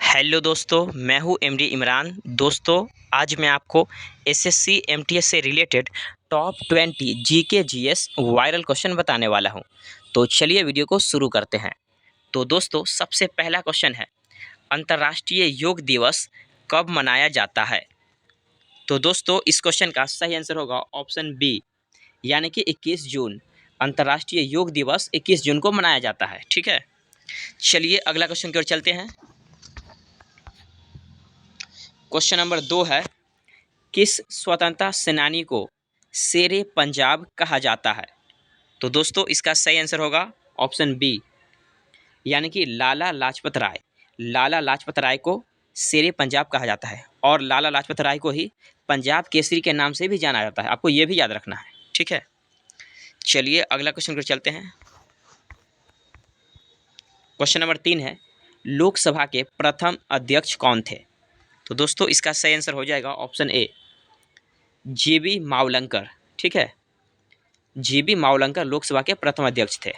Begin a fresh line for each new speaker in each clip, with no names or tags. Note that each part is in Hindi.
हेलो दोस्तों, मैं हूं एमडी इमरान। दोस्तों, आज मैं आपको एसएससी एमटीएस से related top 20 GK GS viral question बताने वाला हूं। तो चलिए वीडियो को शुरू करते हैं। तो दोस्तों, सबसे पहला क्वेश्चन है, अंतर्राष्ट्रीय योग दिवस कब मनाया जाता है? तो दोस्तों, इस क्वेश्चन का सही आंसर होगा ऑप्शन बी, यानी कि 21 जून। अंतर्राष्ट्रीय योग दिवस 21 जून को मनाया जाता है। ठीक है, चलिए अगला क्वेश्चन की ओर चलते हैं। क्वेश्चन नंबर 2 है, किस स्वतंत्रता सेनानी को शेरे पंजाब कहा जाता है? तो दोस्तों, इसका सही आंसर होगा ऑप्शन बी, यानी कि लाला लाजपत राय। लाला लाजपत राय को शेरे पंजाब कहा जाता है और लाला लाजपत राय को ही पंजाब केसरी के नाम से भी जाना जाता है। आपको ये भी याद रखना है। ठीक है, चलिए अगला क्वेश्चन पर चलते हैं। क्वेश्चन नंबर 3 है, लोकसभा के प्रथम अध्यक्ष कौन थे? तो दोस्तों, इसका सही आंसर हो जाएगा ऑप्शन ए, जीबी मावलंकर। ठीक है, जीबी मावलंकर लोकसभा के प्रथम अध्यक्ष थे।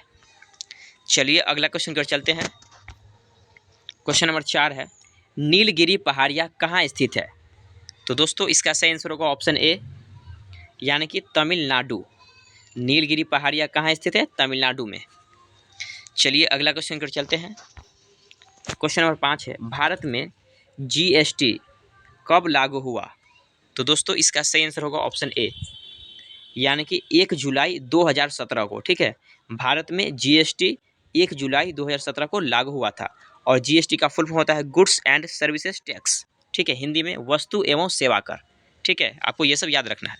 चलिए अगला क्वेश्चन की ओर चलते हैं। क्वेश्चन नंबर 4 है, नीलगिरी पहाड़ियाँ कहाँ स्थित है? तो दोस्तों, इसका सही आंसर होगा ऑप्शन ए, यानी कि तमिलनाडु। नीलगिरी पहाड़ियाँ कहाँ स्थित है? तमिलनाडु में। चलिए अगला क्वेश्चन की ओर चलते हैं। क्वेश्चन नंबर 5 है, भारत में जीएसटी कब लागू हुआ? तो दोस्तों, इसका सही आंसर होगा ऑप्शन ए, यानी कि 1 जुलाई 2017 को। ठीक है, भारत में जीएसटी 1 जुलाई 2017 को लागू हुआ था और जीएसटी का फुल फॉर्म होता है गुड्स एंड सर्विसेज टैक्स। ठीक है, हिंदी में वस्तु एवं सेवा कर। ठीक है, आपको ये सब याद रखना है।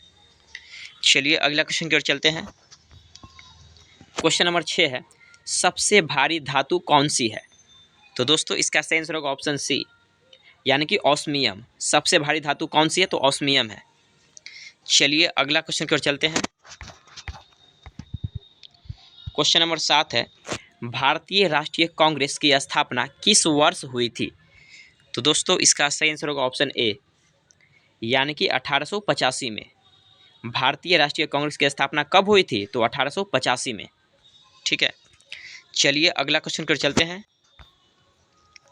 चलिए अगला क्वेश्चन की ओर चलते हैं। क्वेश्चन नंबर 6 है, सबसे भारी धातु कौन सी है? तो दोस्तों, इसका सही आंसर होगा ऑप्शन सी, यानी कि ऑस्मियम। सबसे भारी धातु कौन सी है? तो ऑस्मियम है। चलिए अगला क्वेश्चन की ओर चलते हैं। क्वेश्चन नंबर 7 है, भारतीय राष्ट्रीय कांग्रेस की स्थापना किस वर्ष हुई थी? तो दोस्तों, इसका सही आंसर होगा ऑप्शन ए, यानी कि 1885 में। भारतीय राष्ट्रीय कांग्रेस की स्थापना कब हुई थी? तो 1885 में। ठीक है, चलिए अगला क्वेश्चन की ओर चलते हैं।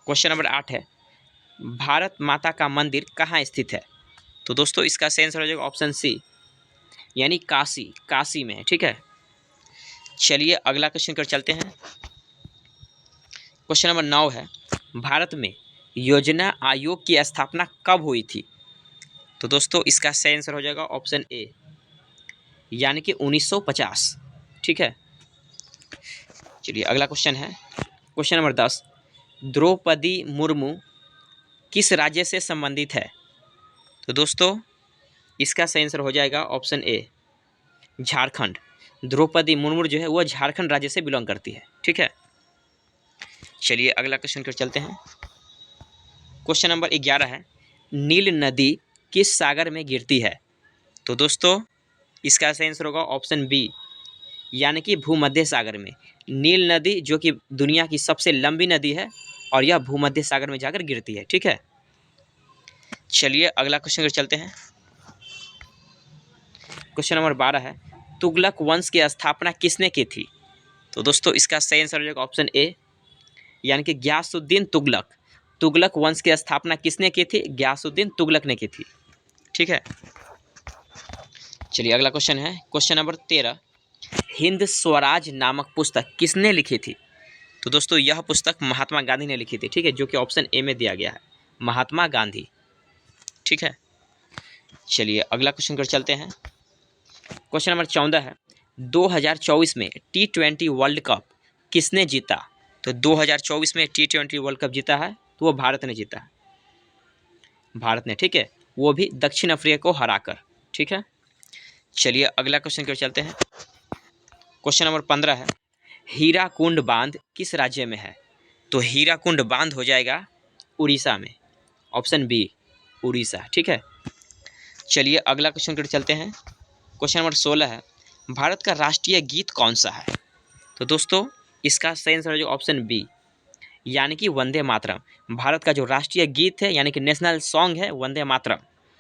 क्वेश्चन नंबर 8 है, भारत माता का मंदिर कहाँ स्थित है? तो दोस्तों, इसका सही आंसर हो जाएगा ऑप्शन सी, यानी काशी। काशी में है। ठीक है, चलिए अगला क्वेश्चन की ओर चलते हैं। क्वेश्चन नंबर 9 है, भारत में योजना आयोग की स्थापना कब हुई थी? तो दोस्तों, इसका सही आंसर हो जाएगा ऑप्शन ए, यानी कि 1950। ठीक है, चलिए अगला क्वेश्चन है। क्वेश्चन नंबर 10, द्रौपदी मुर्मू किस राज्य से संबंधित है? तो दोस्तों, इसका सही आंसर हो जाएगा ऑप्शन ए, झारखंड। द्रौपदी मुर्मू जो है वो झारखंड राज्य से बिलोंग करती है। ठीक है, चलिए अगला क्वेश्चन की ओर चलते हैं। क्वेश्चन नंबर 11 है, नील नदी किस सागर में गिरती है? तो दोस्तों, इसका सही आंसर होगा ऑप्शन बी, यानी कि भूमध्य सागर में। नील नदी जो कि दुनिया की सबसे लंबी नदी है और यह भूमध्य सागर में जाकर गिरती है। ठीक है, चलिए अगला क्वेश्चन की ओर चलते हैं। क्वेश्चन नंबर 12 है, तुगलक वंश की स्थापना किसने की थी? तो दोस्तों, इसका सही आंसर हो जाएगा ऑप्शन ए, यानी कि गयासुद्दीन तुगलक। तुगलक वंश की स्थापना किसने की थी? गयासुद्दीन तुगलक ने की थी। ठीक है, चलिए अगला क्वेश्चन है। क्वेश्चन नंबर 13, हिंद स्वराज नामक पुस्तक किसने लिखी थी? तो दोस्तों, यह पुस्तक महात्मा गांधी ने लिखी थी। ठीक है, जो कि ऑप्शन ए में दिया गया है, महात्मा गांधी। ठीक है, चलिए अगला क्वेश्चन कर चलते हैं। क्वेश्चन नंबर 14 है, 2024 में T20 वर्ल्ड कप किसने जीता? तो 2024 में T20 वर्ल्ड कप जीता है तो वो भारत ने जीता है। भारत ने। ठीक है, वो भी दक्षिण अफ्रीका को हराकर। ठीक है, चलिए अगला क्वेश्चन की ओर चलते हैं। क्वेश्चन नंबर 15 है, हीराकुंड बांध किस राज्य में है? तो हीराकुंड बांध हो जाएगा उड़ीसा में। Option B, Orissa. ठीक है, चलिए अगला क्वेश्चन की ओर चलते हैं। क्वेश्चन नंबर 16 है, भारत का राष्ट्रीय गीत कौन सा है? तो दोस्तों, इसका सही आंसर है ऑप्शन बी, यानी कि वंदे मातरम। भारत का जो राष्ट्रीय गीत है यानी कि नेशनल सॉन्ग है वंदे मातरम।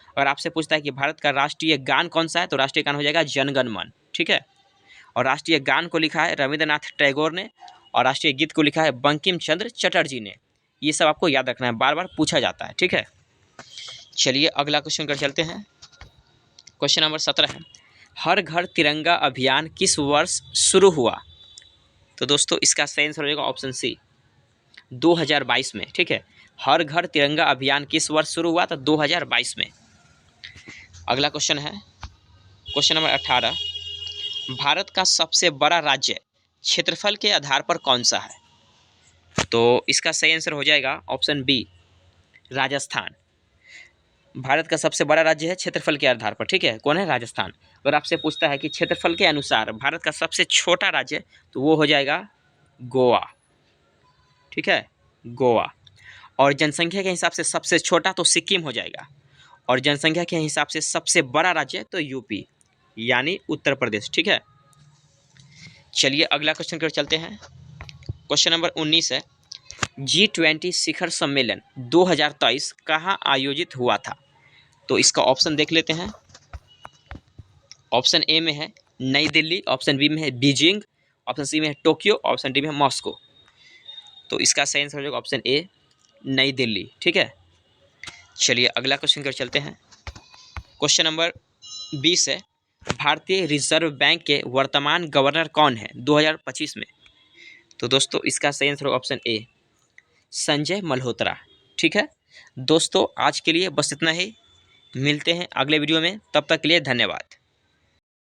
अगर आपसे पूछता है कि भारत का राष्ट्रीय गान कौन सा है, तो राष्ट्रीय गान हो जाएगा जनगण मन। ठीक है, और राष्ट्रीय गान को लिखा है रविंद्रनाथ टैगोर ने और राष्ट्रीय गीत को लिखा है बंकिम चंद्र चटर्जी ने। ये सब आपको याद रखना है, बार बार पूछा जाता है, ठीक है। चलिए अगला क्वेश्चन कर चलते हैं। क्वेश्चन नंबर 17 है, हर घर तिरंगा अभियान किस वर्ष शुरू हुआ? तो दोस्तों इसका सही आंसर हो जाएगा ऑप्शन सी, 2022 में, ठीक है। हर घर तिरंगा अभियान किस वर्ष शुरू हुआ? तो 2022 में। अगला क्वेश्चन है क्वेश्चन नंबर 18, भारत का सबसे बड़ा राज्य क्षेत्रफल के आधार पर कौन सा है? तो इसका सही आंसर हो जाएगा ऑप्शन बी, राजस्थान। भारत का सबसे बड़ा राज्य है क्षेत्रफल के आधार पर, ठीक है, कौन है? राजस्थान। अगर आपसे पूछता है कि क्षेत्रफल के अनुसार भारत का सबसे छोटा राज्य, तो वो हो जाएगा गोवा, ठीक है, गोवा। और जनसंख्या के हिसाब से सबसे छोटा तो सिक्किम हो जाएगा, और जनसंख्या के हिसाब से सबसे बड़ा राज्य तो यूपी यानी उत्तर प्रदेश, ठीक है। चलिए अगला क्वेश्चन कर चलते हैं। क्वेश्चन नंबर 19 है, G20 शिखर सम्मेलन 2023 कहाँ आयोजित हुआ था? तो इसका ऑप्शन देख लेते हैं। ऑप्शन ए में है नई दिल्ली, ऑप्शन बी में है बीजिंग, ऑप्शन सी में है टोक्यो, ऑप्शन डी में है मॉस्को। तो इसका सही आंसर हो जाएगा ऑप्शन ए, नई दिल्ली, ठीक है। चलिए अगला क्वेश्चन कर चलते हैं। क्वेश्चन नंबर 20 है, भारतीय रिजर्व बैंक के वर्तमान गवर्नर कौन है 2025 में? तो दोस्तों इसका सही answer option A, Sanjay Malhotra, ठीक है। दोस्तों आज के लिए बस इतना ही, मिलते हैं अगले वीडियो में, तब तक के लिए धन्यवाद।